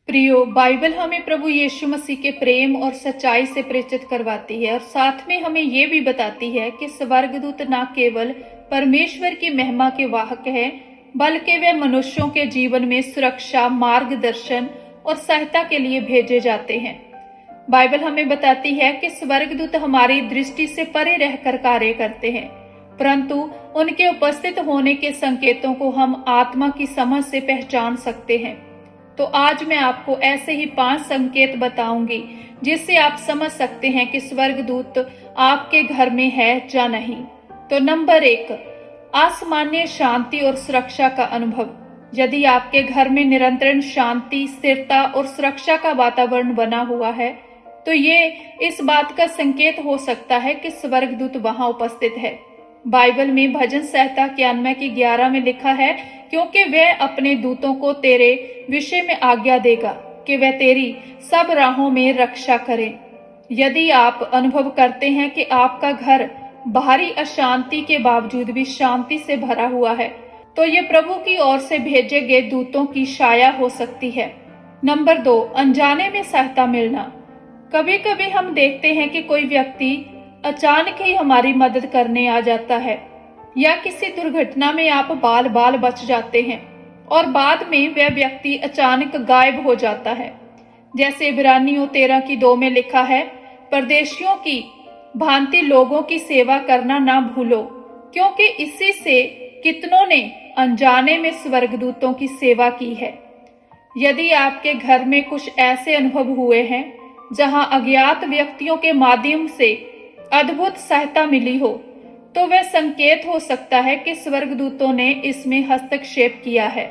प्रियो, बाइबल हमें प्रभु यीशु मसीह के प्रेम और सच्चाई से परिचित करवाती है और साथ में हमें ये भी बताती है कि स्वर्गदूत न केवल परमेश्वर की महिमा के वाहक है, बल्कि वे मनुष्यों के जीवन में सुरक्षा, मार्गदर्शन और सहायता के लिए भेजे जाते हैं। बाइबल हमें बताती है कि स्वर्गदूत हमारी दृष्टि से परे रहकर कार्य करते हैं, परंतु उनके उपस्थित होने के संकेतों को हम आत्मा की समझ से पहचान सकते हैं। तो आज मैं आपको ऐसे ही 5 संकेत बताऊंगी जिससे आप समझ सकते हैं कि स्वर्गदूत आपके घर में है या नहीं। तो नंबर 1, असामान्य शांति और सुरक्षा का अनुभव। यदि आपके घर में निरंतर शांति, स्थिरता और सुरक्षा का वातावरण बना हुआ है, तो ये इस बात का संकेत हो सकता है कि स्वर्गदूत वहां उपस्थित है। बाइबल में भजन संहिता 91 की 11 में लिखा है, क्योंकि वह अपने दूतों को तेरे विषय में आज्ञा देगा कि वह तेरी सब राहों में रक्षा करें। यदि आप अनुभव करते हैं कि आपका घर बाहरी अशांति के बावजूद भी शांति से भरा हुआ है, तो ये प्रभु की ओर से भेजे गए दूतों की छाया हो सकती है। नंबर 2, अनजाने में सहायता मिलना। कभी कभी हम देखते हैं कि कोई व्यक्ति अचानक ही हमारी मदद करने आ जाता है, या किसी दुर्घटना में आप बाल बाल बच जाते हैं और बाद में वह व्यक्ति अचानक गायब हो जाता है। जैसे इब्रानियों 13 की 2 में लिखा है, परदेशियों की भांति लोगों की सेवा करना ना भूलो, क्योंकि इसी से कितनों ने अनजाने में स्वर्गदूतों की सेवा की है। यदि आपके घर में कुछ ऐसे अनुभव हुए हैं जहां अज्ञात व्यक्तियों के माध्यम से अद्भुत सहायता मिली हो, तो वह संकेत हो सकता है कि स्वर्गदूतों ने इसमें हस्तक्षेप किया है।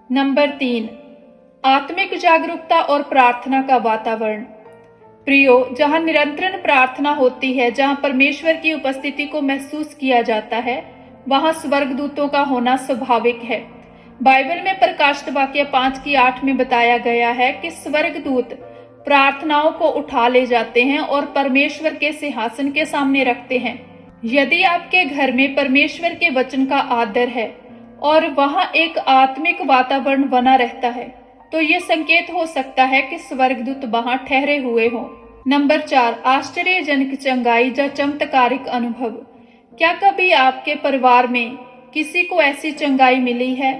नंबर 3, आत्मिक जागरूकता और प्रार्थना का वातावरण। प्रियो, जहां निरंतर प्रार्थना होती है, जहां परमेश्वर की उपस्थिति को महसूस किया जाता है, वहां स्वर्गदूतों का होना स्वाभाविक है। बाइबल में प्रकाशित वाक्य 5 की 8 में बताया गया है कि स्वर्गदूत प्रार्थनाओं को उठा ले जाते हैं और परमेश्वर के सिंहासन के सामने रखते हैं। यदि आपके घर में परमेश्वर के वचन का आदर है और वहां एक आत्मिक वातावरण बना रहता है, तो ये संकेत हो सकता है कि स्वर्गदूत वहां ठहरे हुए हों। नंबर 4, आश्चर्यजनक चंगाई या चमत्कारिक अनुभव। क्या कभी आपके परिवार में किसी को ऐसी चंगाई मिली है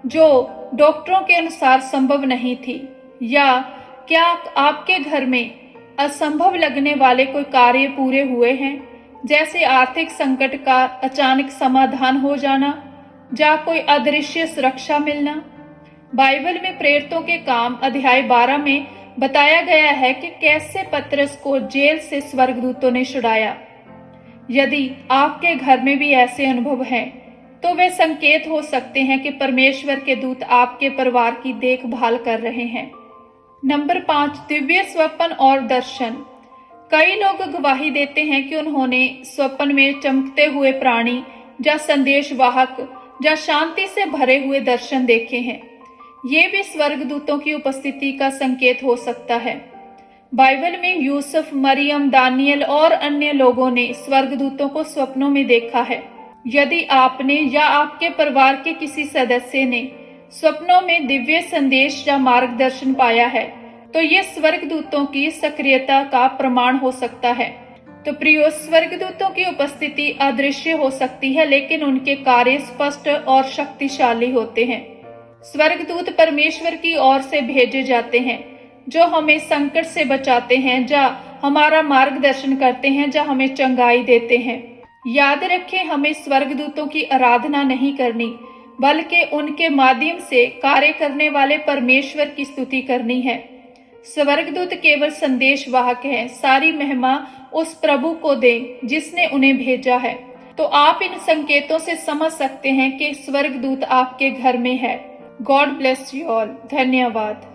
जो डॉक्टरों के अनुसार संभव नहीं थी, या क्या आपके घर में असंभव लगने वाले कोई कार्य पूरे हुए हैं, जैसे आर्थिक संकट का अचानक समाधान हो जाना या कोई अदृश्य सुरक्षा मिलना। बाइबल में प्रेरितों के काम अध्याय 12 में बताया गया है कि कैसे पतरस को जेल से स्वर्गदूतों ने छुड़ाया। यदि आपके घर में भी ऐसे अनुभव हैं, तो वे संकेत हो सकते हैं कि परमेश्वर के दूत आपके परिवार की देखभाल कर रहे हैं। नंबर 5, दिव्य स्वप्न और दर्शन। कई लोग गवाही देते हैं कि उन्होंने स्वप्न में चमकते हुए प्राणी या संदेशवाहक या शांति से भरे हुए दर्शन देखे हैं। ये भी स्वर्गदूतों की उपस्थिति का संकेत हो सकता है। बाइबल में यूसुफ, मरियम, दानियल और अन्य लोगों ने स्वर्गदूतों को स्वप्नों में देखा है। यदि आपने या आपके परिवार के किसी सदस्य ने स्वप्नों में दिव्य संदेश या मार्गदर्शन पाया है, तो ये स्वर्गदूतों की सक्रियता का प्रमाण हो सकता है। तो प्रियो, स्वर्गदूतों की उपस्थिति अदृश्य हो सकती है, लेकिन उनके कार्य स्पष्ट और शक्तिशाली होते हैं। स्वर्गदूत परमेश्वर की ओर से भेजे जाते हैं, जो हमें संकट से बचाते हैं, या हमारा मार्गदर्शन करते हैं, या हमें चंगाई देते हैं। याद रखें, हमें स्वर्गदूतों की आराधना नहीं करनी, बल्कि उनके माध्यम से कार्य करने वाले परमेश्वर की स्तुति करनी है। स्वर्गदूत केवल संदेशवाहक हैं। सारी महिमा उस प्रभु को दें जिसने उन्हें भेजा है। तो आप इन संकेतों से समझ सकते हैं कि स्वर्गदूत आपके घर में है। God bless you all. धन्यवाद।